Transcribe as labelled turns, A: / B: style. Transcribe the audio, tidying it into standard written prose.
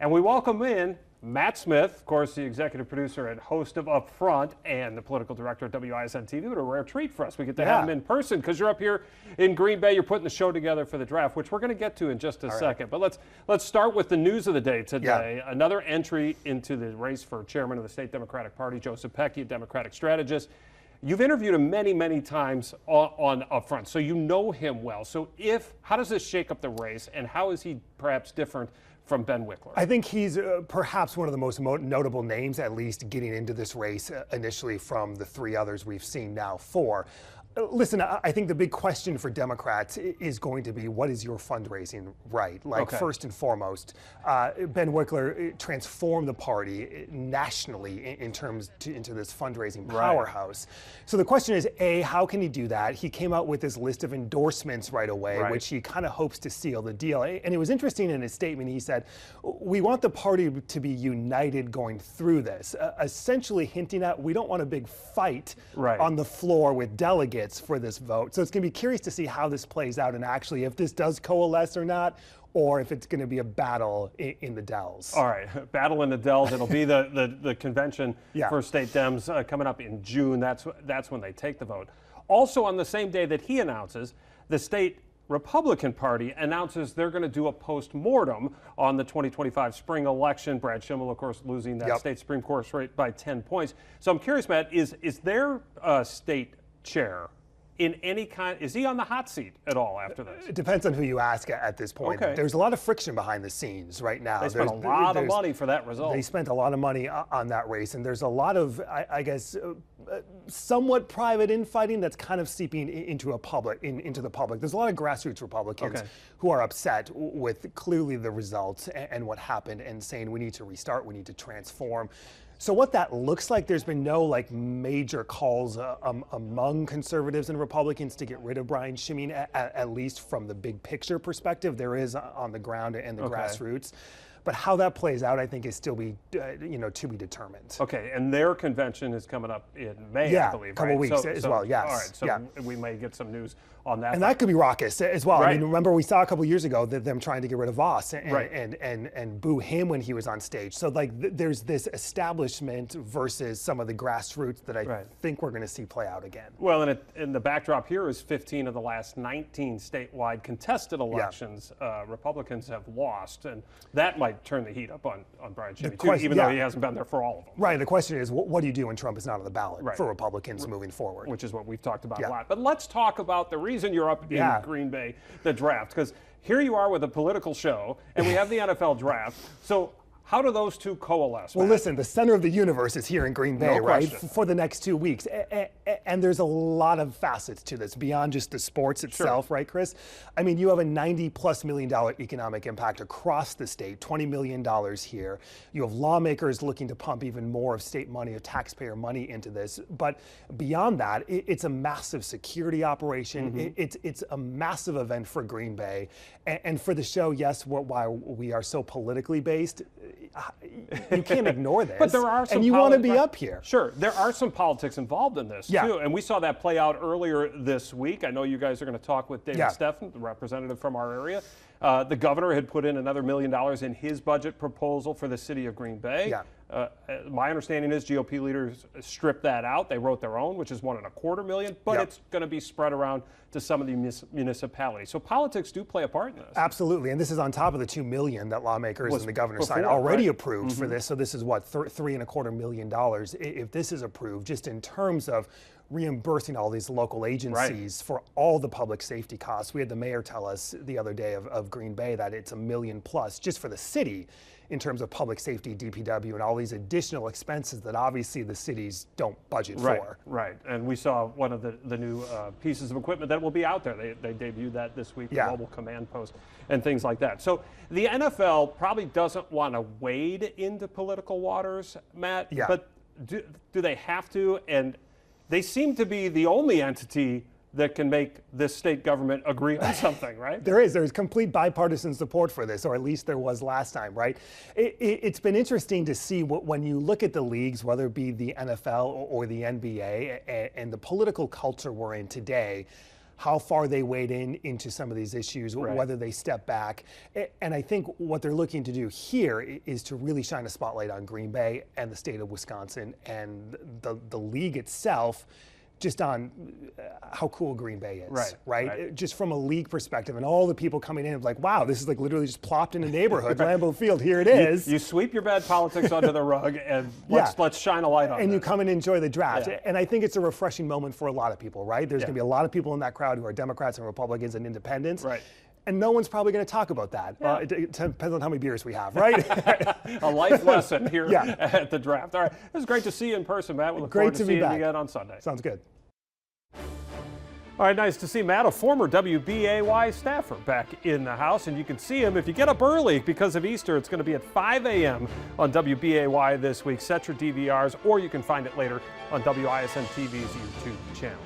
A: And we welcome in Matt Smith, of course, the executive producer and host of UpFront and the political director at WISN TV. What a rare treat for us. We get to have him in person because you're up here in Green Bay. You're putting the show together for the draft, which we're going to get to in just a second. But let's start with the news of the day today. Another entry into the race for chairman of the state Democratic Party, Joseph Pecky, a Democratic strategist. You've interviewed him many, many times on UpFront, so you know him well. So how does this shake up the race, and how is he perhaps different from Ben Wickler?
B: I think he's perhaps one of the most notable names, at least getting into this race initially from the three others we've seen now four. Listen, I think the big question for Democrats is going to be, what is your fundraising right? First and foremost, Ben Wickler transformed the party nationally into this fundraising powerhouse. So the question is, A, how can he do that? He came out with this list of endorsements right away, which he kind of hopes to seal the deal. And it was interesting in his statement, he said, we want the party to be united going through this, essentially hinting at we don't want a big fight on the floor with delegates for this vote. So it's going to be curious to see how this plays out and actually if this does coalesce or not, or if it's going to be a battle in the Dells.
A: All right, battle in the Dells. It'll be the convention for state Dems coming up in June. That's when they take the vote. Also on the same day that he announces, the state Republican Party announces they're going to do a post-mortem on the 2025 spring election. Brad Schimmel, of course, losing that state Supreme Court rate by 10 points. So I'm curious, Matt, is their state chair in any kind, is he on the hot seat at all after this?
B: It depends on who you ask at this point. There's a lot of friction behind the scenes right now.
A: They spent a lot of money for that result.
B: They spent a lot of money on that race, and there's a lot of, I guess, somewhat private infighting that's kind of seeping into the public. There's a lot of grassroots Republicans who are upset with clearly the results and what happened, and saying we need to restart, we need to transform. So what that looks like, there's been no major calls among conservatives and Republicans to get rid of Brian Schimmel, at least from the big picture perspective. There is on the ground and the grassroots. But how that plays out, I think, is still to be determined.
A: Okay, and their convention is coming up in May, I believe,
B: a couple weeks as well, yes.
A: All right, so we may get some news on that.
B: And that could be raucous as well. I mean, remember we saw a couple years ago them trying to get rid of Voss and boo him when he was on stage. So there's this establishment versus some of the grassroots that I think we're going to see play out again.
A: Well, and the backdrop here is 15 of the last 19 statewide contested elections Republicans have lost, and that might turn the heat up on Brian Schimmel, too, even though he hasn't been there for all of them.
B: Right. The question is, what do you do when Trump is not on the ballot for Republicans moving forward?
A: Which is what we've talked about a lot. But let's talk about the reason you're up in Green Bay, the draft, because here you are with a political show, and we have the NFL draft. So how do those two coalesce?
B: Well, listen, the center of the universe is here in Green Bay, for the next 2 weeks. And there's a lot of facets to this beyond just the sports itself, right, Chris? I mean, you have a $90+ million economic impact across the state, $20 million here. You have lawmakers looking to pump even more of state money, of taxpayer money into this. But beyond that, it's a massive security operation. It's a massive event for Green Bay. And for the show, yes, while we are so politically based, you can't ignore this.
A: But there are some
B: and you want to be up here.
A: Sure, there are some politics involved in this too, and we saw that play out earlier this week. I know you guys are going to talk with David Steffen, the representative from our area. The governor had put in another $1 million in his budget proposal for the city of Green Bay. My understanding is GOP leaders stripped that out. They wrote their own, which is $1.25 million, but it's going to be spread around to some of the municipalities. So politics do play a part in this.
B: Absolutely, and this is on top of the $2 million that lawmakers and the governor's side already approved for this. So this is what, $3.25 million if this is approved, just in terms of reimbursing all these local agencies for all the public safety costs. We had the mayor tell us the other day of Green Bay that it's $1 million plus just for the city in terms of public safety, DPW, and all these additional expenses that obviously the cities don't budget for.
A: Right, and we saw one of the new pieces of equipment that will be out there. They debuted that this week, the mobile command post and things like that. So the NFL probably doesn't want to wade into political waters, Matt, but do they have to? And they seem to be the only entity that can make this state government agree on something, right?
B: There's complete bipartisan support for this, or at least there was last time, right? It's been interesting to see when you look at the leagues, whether it be the NFL or the NBA, and the political culture we're in today, how far they wade into some of these issues, whether they step back. And I think what they're looking to do here is to really shine a spotlight on Green Bay and the state of Wisconsin and the league itself, just on how cool Green Bay is, right? Just from a league perspective, and all the people coming in like, wow, this is like literally just plopped in a neighborhood, Lambeau Field, here it is.
A: You sweep your bad politics under the rug, and let's shine a light on it.
B: And you come and enjoy the draft. And I think it's a refreshing moment for a lot of people, right? There's going to be a lot of people in that crowd who are Democrats and Republicans and independents. And no one's probably going to talk about that. It depends on how many beers we have, right?
A: A life lesson here at the draft. All right, it was great to see you in person, Matt. We look forward to seeing you again on Sunday.
B: Sounds good.
A: All right, nice to see Matt, a former WBAY staffer, back in the house. And you can see him if you get up early because of Easter. It's going to be at 5 a.m. on WBAY this week. Set your DVRs, or you can find it later on WISN TV's YouTube channel.